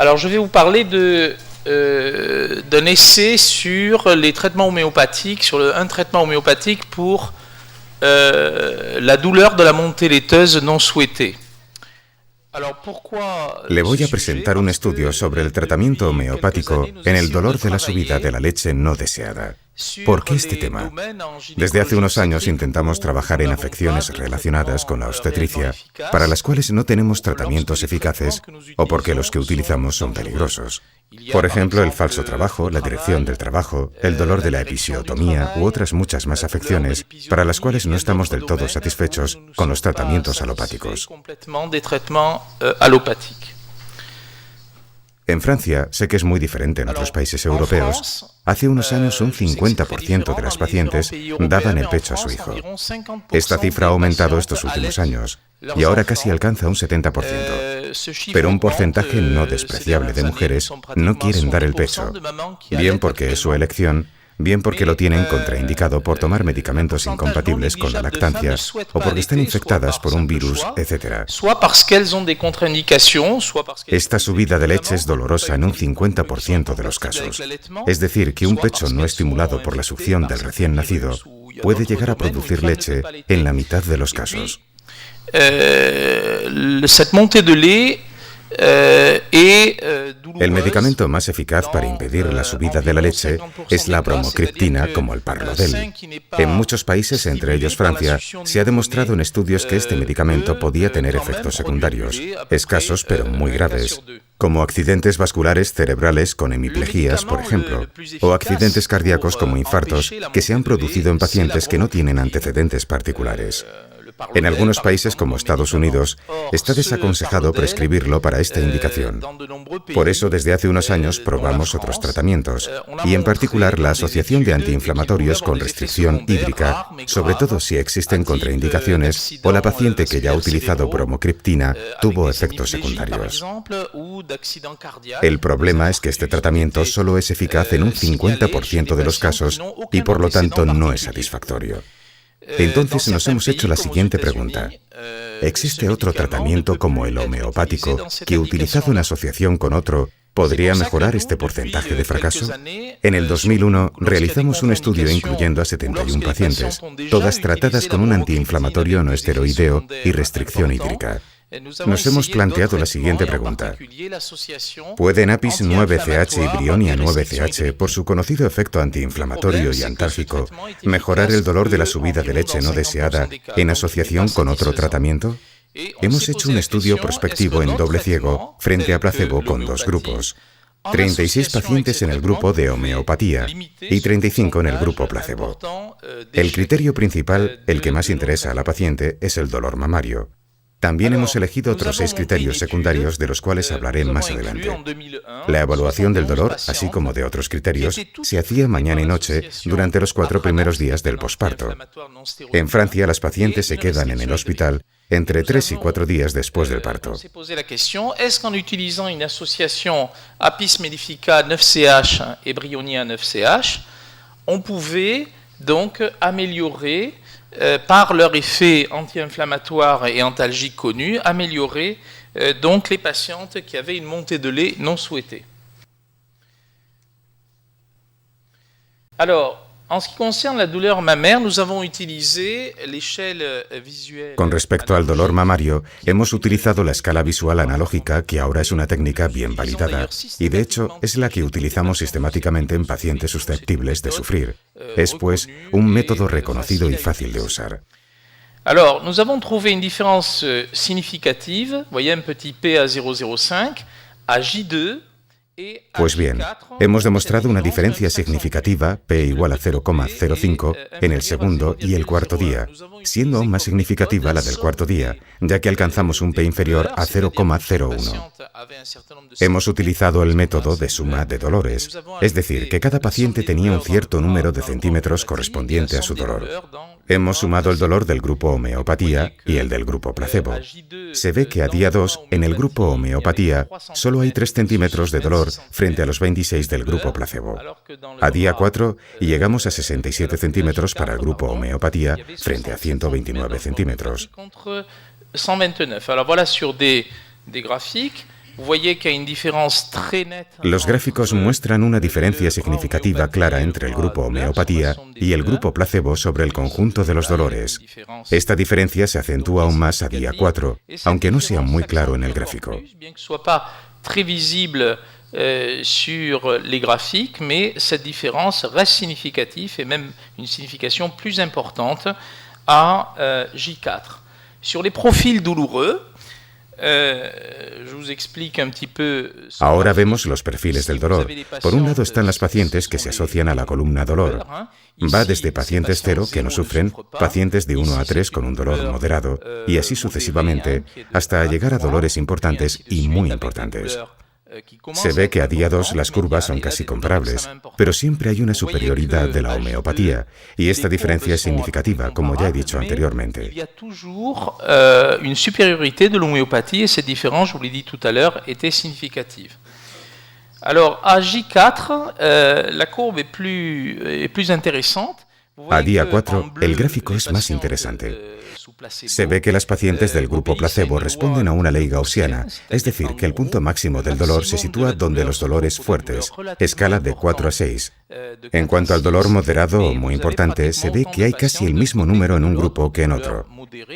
Alors, je vais vous parler d'un essai sur les traitements homéopathiques, sur un traitement homéopathique pour la douleur de la montée laiteuse non souhaitée. Le voy a presentar un estudio sobre el tratamiento homeopático en el dolor de la subida de la leche no deseada. ¿Por qué este tema? Desde hace unos años intentamos trabajar en afecciones relacionadas con la obstetricia, para las cuales no tenemos tratamientos eficaces o porque los que utilizamos son peligrosos. Por ejemplo, el falso trabajo, la dirección del trabajo, el dolor de la episiotomía u otras muchas más afecciones para las cuales no estamos del todo satisfechos con los tratamientos alopáticos. En Francia, sé que es muy diferente en otros países europeos. Hace unos años un 50% de las pacientes daban el pecho a su hijo. Esta cifra ha aumentado estos últimos años y ahora casi alcanza un 70%. Pero un porcentaje no despreciable de mujeres no quieren dar el pecho, bien porque es su elección, bien porque lo tienen contraindicado por tomar medicamentos incompatibles con la lactancia o porque están infectadas por un virus, etc. Esta subida de leche es dolorosa en un 50% de los casos. Es decir, que un pecho no estimulado por la succión del recién nacido puede llegar a producir leche en la mitad de los casos. El medicamento más eficaz para impedir la subida de la leche es la bromocriptina, como el Parlodel. En muchos países, entre ellos Francia, se ha demostrado en estudios que este medicamento podía tener efectos secundarios, escasos pero muy graves, como accidentes vasculares cerebrales con hemiplejías, por ejemplo, o accidentes cardíacos como infartos que se han producido en pacientes que no tienen antecedentes particulares. En algunos países, como Estados Unidos, está desaconsejado prescribirlo para esta indicación. Por eso, desde hace unos años probamos otros tratamientos, y en particular la asociación de antiinflamatorios con restricción hídrica, sobre todo si existen contraindicaciones o la paciente que ya ha utilizado bromocriptina tuvo efectos secundarios. El problema es que este tratamiento solo es eficaz en un 50% de los casos y por lo tanto no es satisfactorio. Entonces nos hemos hecho la siguiente pregunta. ¿Existe otro tratamiento como el homeopático que, utilizado en asociación con otro, podría mejorar este porcentaje de fracaso? En el 2001 realizamos un estudio incluyendo a 71 pacientes, todas tratadas con un antiinflamatorio no esteroideo y restricción hídrica. Nos hemos planteado la siguiente pregunta. ¿Pueden Apis 9CH y Brionia 9CH, por su conocido efecto antiinflamatorio y antálgico, mejorar el dolor de la subida de leche no deseada en asociación con otro tratamiento? Hemos hecho un estudio prospectivo en doble ciego frente a placebo con dos grupos. 36 pacientes en el grupo de homeopatía y 35 en el grupo placebo. El criterio principal, el que más interesa a la paciente, es el dolor mamario. También hemos elegido otros 6 criterios secundarios de los cuales hablaré más adelante. La evaluación del dolor, así como de otros criterios, se hacía mañana y noche durante los 4 primeros días del posparto. En Francia, las pacientes se quedan en el hospital entre 3 y 4 días después del parto. ¿Es qu'en utilizant une association Apis mellifica 9CH et Brionia 9CH, on pouvait donc améliorer par leur effet anti-inflammatoire et antalgique connu, améliorer donc les patientes qui avaient une montée de lait non souhaitée. Alors, en ce qui concerne la douleur mammaire, nous avons utilisé l'échelle visuelle. Con respecto al dolor mamario, hemos utilizado la escala visual analógica, que ahora es una técnica bien validada, y de hecho es la que utilizamos sistemáticamente en pacientes susceptibles de sufrir. Es, pues, un método reconocido y fácil de usar. Alors, nous avons trouvé une différence significative, vous voyez un petit p à 0,05, à J2. Pues bien, hemos demostrado una diferencia significativa, p igual a 0,05, en el segundo y el cuarto día, siendo aún más significativa la del cuarto día, ya que alcanzamos un p inferior a 0,01. Hemos utilizado el método de suma de dolores, es decir, que cada paciente tenía un cierto número de centímetros correspondiente a su dolor. Hemos sumado el dolor del grupo homeopatía y el del grupo placebo. Se ve que a día 2, en el grupo homeopatía, solo hay 3 centímetros de dolor frente a los 26 del grupo placebo. A día 4, llegamos a 67 centímetros para el grupo homeopatía frente a 129 centímetros. Los gráficos muestran una diferencia significativa clara entre el grupo homeopatía y el grupo placebo sobre el conjunto de los dolores. Esta diferencia se acentúa aún más a día 4, aunque no sea muy claro en el gráfico. Très visible sur les graphiques, mais cette différence reste significative et même une signification plus importante à J4. Sur les profils douloureux, je vous explique un petit peu. Ahora vemos los perfiles del dolor. Por un lado están las pacientes que se asocian a la columna dolor. Va desde pacientes 0 que no sufren, pacientes de 1 a 3 con un dolor moderado, y así sucesivamente, hasta llegar a dolores importantes y muy importantes. Se ve que a día 2 las curvas son casi comparables, pero siempre hay una superioridad de la homeopatía, y esta diferencia es significativa, como ya he dicho anteriormente. Il y a toujours une supériorité de l'homéopathie, et cette différence, je vous l'ai dit tout à l'heure, était significative. Alors, à J4, la courbe est plus intéressante. A día 4, el gráfico es más interesante. Se ve que las pacientes del grupo placebo responden a una ley gaussiana, es decir, que el punto máximo del dolor se sitúa donde los dolores fuertes, escala de 4 a 6. En cuanto al dolor moderado o muy importante, se ve que hay casi el mismo número en un grupo que en otro.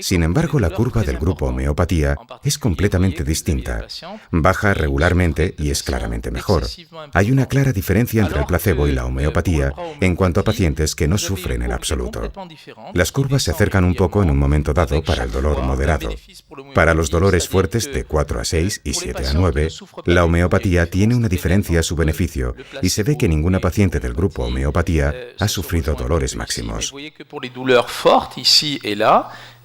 Sin embargo, la curva del grupo homeopatía es completamente distinta. Baja regularmente y es claramente mejor. Hay una clara diferencia entre el placebo y la homeopatía en cuanto a pacientes que no sufren en absoluto. Las curvas se acercan un poco en un momento dado para el dolor moderado. Para los dolores fuertes de 4 a 6 y 7 a 9, la homeopatía tiene una diferencia a su beneficio y se ve que ninguna paciente del grupo homeopatía ha sufrido dolores máximos.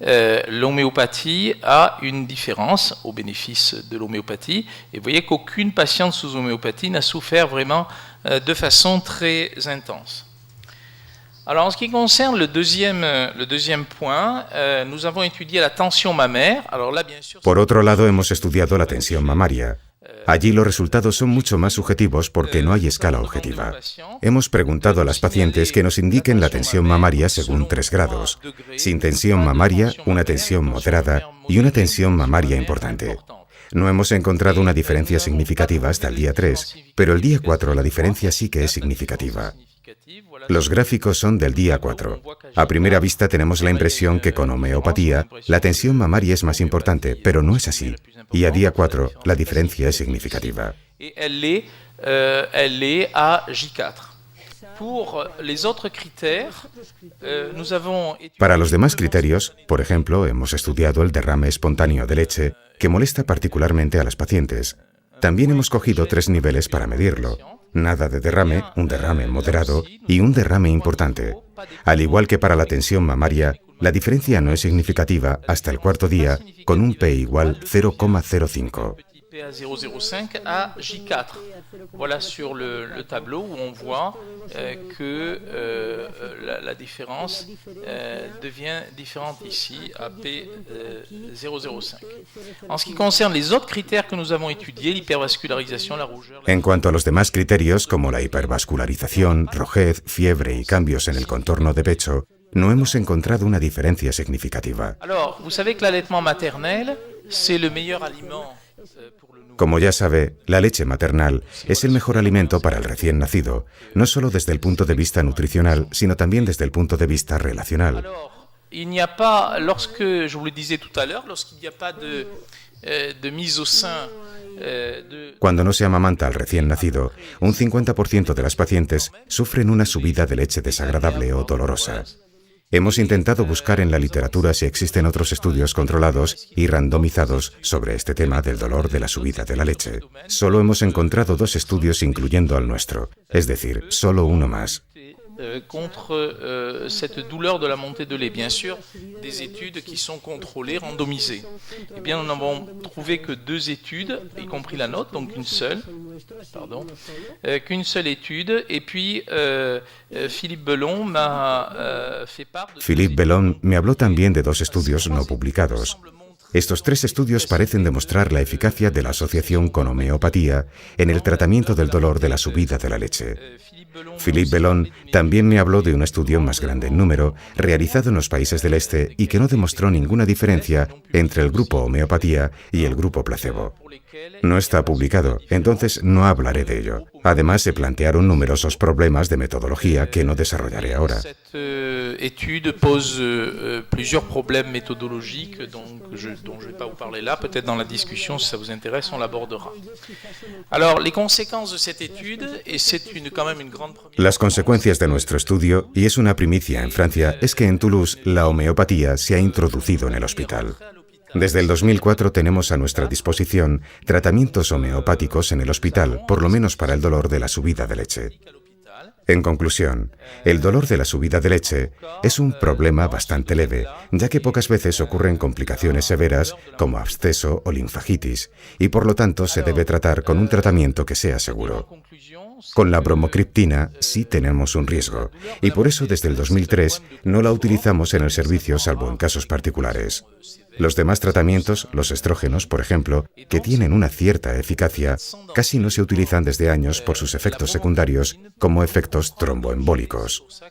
L'homéopathie a une différence au bénéfice de l'homéopathie et vous voyez qu'aucune patiente sous homéopathie n'a souffert vraiment de façon très intense. Alors en ce qui concerne le deuxième point, nous avons étudié la tension mammaire. Alors là, bien sûr, Por otro lado, hemos estudiado la tensión mamaria. Allí los resultados son mucho más subjetivos porque no hay escala objetiva. Hemos preguntado a las pacientes que nos indiquen la tensión mamaria según 3 grados. Sin tensión mamaria, una tensión moderada y una tensión mamaria importante. No hemos encontrado una diferencia significativa hasta el día 3, pero el día 4 la diferencia sí que es significativa. Los gráficos son del día 4. A primera vista tenemos la impresión que con homeopatía la tensión mamaria es más importante, pero no es así. Y a día 4 la diferencia es significativa. Elle est à J4. Pour les autres critères, nous avons Para los demás criterios, por ejemplo, hemos estudiado el derrame espontáneo de leche, que molesta particularmente a las pacientes. También hemos cogido 3 niveles para medirlo. Nada de derrame, un derrame moderado y un derrame importante. Al igual que para la tensión mamaria, la diferencia no es significativa hasta el 4º día, con un P igual 0,05. P à 0,05 à J4. Voilà sur le tableau où on voit que la différence devient différente ici à P 0,05. En ce qui concerne les autres critères que nous avons étudiés, l'hypervascularisation, la rougeur... En cuanto a los demás criterios, como la hipervascularización, rojez, fiebre y cambios en el contorno de pecho, no hemos encontrado una diferencia significativa. Alors, vous savez que l'allaitement maternel, c'est le meilleur aliment. Como ya sabe, la leche maternal es el mejor alimento para el recién nacido, no solo desde el punto de vista nutricional, sino también desde el punto de vista relacional. Alors, il n'y a pas, lorsque, je vous le disais tout à l'heure, lorsqu'il n'y a pas de mise au sein Cuando no se amamanta al recién nacido, un 50% de las pacientes sufren una subida de leche desagradable o dolorosa. Hemos intentado buscar en la literatura si existen otros estudios controlados y randomizados sobre este tema del dolor de la subida de la leche. Solo hemos encontrado 2 estudios incluyendo al nuestro, es decir, solo uno más. Contre cette douleur de la montée de lait. Bien sûr, des études qui sont contrôlées, randomisées. Eh bien, nous n'avons trouvé que 2 études, y compris la nôtre, donc qu'une seule étude. Et puis, Philippe Bellon m'a fait part de... Philippe Bellon me habló también de 2 estudios no publicados. Estos 3 estudios parecen demostrar la eficacia de la asociación con homeopatía en el tratamiento del dolor de la subida de la leche. Philippe Bellon también me habló de un estudio más grande en número, realizado en los países del este y que no demostró ninguna diferencia entre el grupo homeopatía y el grupo placebo. No está publicado, entonces no hablaré de ello. Además, se plantearon numerosos problemas de metodología que no desarrollaré ahora. Cette étude pose plusieurs problèmes méthodologiques dont je ne vais pas vous parler là. Peut-être dans la discussion, si ça vous intéresse, on l'abordera. Alors, les conséquences de cette étude, et c'est quand même une grande première... Las consecuencias de nuestro estudio, y es una primicia en Francia, es que en Toulouse la homeopatía se ha introducido en el hospital. Desde el 2004 tenemos a nuestra disposición tratamientos homeopáticos en el hospital, por lo menos para el dolor de la subida de leche. En conclusión, el dolor de la subida de leche es un problema bastante leve, ya que pocas veces ocurren complicaciones severas como absceso o linfagitis, y por lo tanto se debe tratar con un tratamiento que sea seguro. Con la bromocriptina sí tenemos un riesgo, y por eso desde el 2003 no la utilizamos en el servicio salvo en casos particulares. Los demás tratamientos, los estrógenos, por ejemplo, que tienen una cierta eficacia, casi no se utilizan desde años por sus efectos secundarios como efectos tromboembólicos.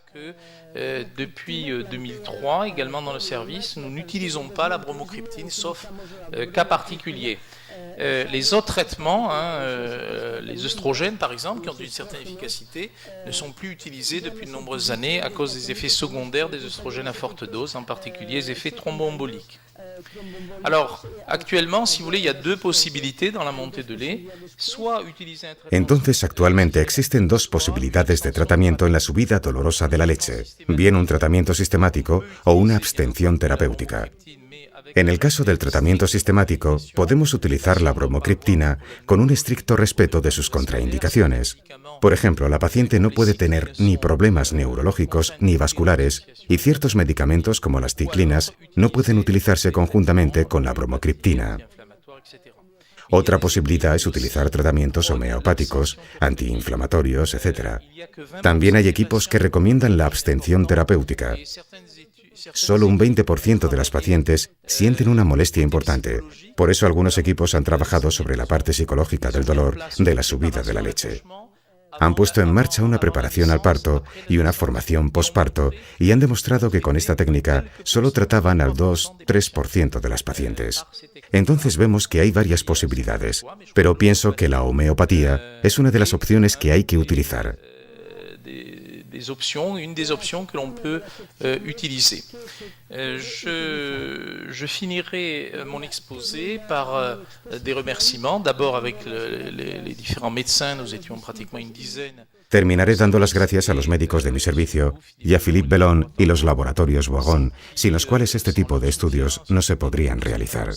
Depuis 2003, également dans le service, nous n'utilisons pas la bromocriptine, sauf cas particuliers. Les autres traitements, les œstrogènes par exemple, qui ont une certaine efficacité, ne sont plus utilisés depuis de nombreuses années à cause des effets secondaires des œstrogènes à forte dose, en particulier les effets thromboemboliques. Alors, actuellement, si vous voulez, il y a 2 posibilidades dans la montée de lait. Soit utiliser un traitement... Entonces, actualmente existen 2 posibilidades de tratamiento en la subida dolorosa de la leche, bien un tratamiento sistemático o una abstención terapéutica. En el caso del tratamiento sistemático, podemos utilizar la bromocriptina con un estricto respeto de sus contraindicaciones. Por ejemplo, la paciente no puede tener ni problemas neurológicos ni vasculares y ciertos medicamentos como las ciclinas no pueden utilizarse conjuntamente con la bromocriptina. Otra posibilidad es utilizar tratamientos homeopáticos, antiinflamatorios, etc. También hay equipos que recomiendan la abstención terapéutica. Solo un 20% de las pacientes sienten una molestia importante. Por eso algunos equipos han trabajado sobre la parte psicológica del dolor de la subida de la leche. Han puesto en marcha una preparación al parto y una formación posparto y han demostrado que con esta técnica solo trataban al 2-3% de las pacientes. Entonces vemos que hay varias posibilidades, pero pienso que la homeopatía es una de las opciones que hay que utilizar. Une des options que l'on peut utiliser. Je finirai mon exposé par des remerciements, d'abord avec les différents médecins, nous étions pratiquement une dizaine. Terminaré dando las gracias a los médicos de mi servicio y a Philippe Bellon y los laboratorios Boiron, sin los cuales este tipo de estudios no se podrían realizar.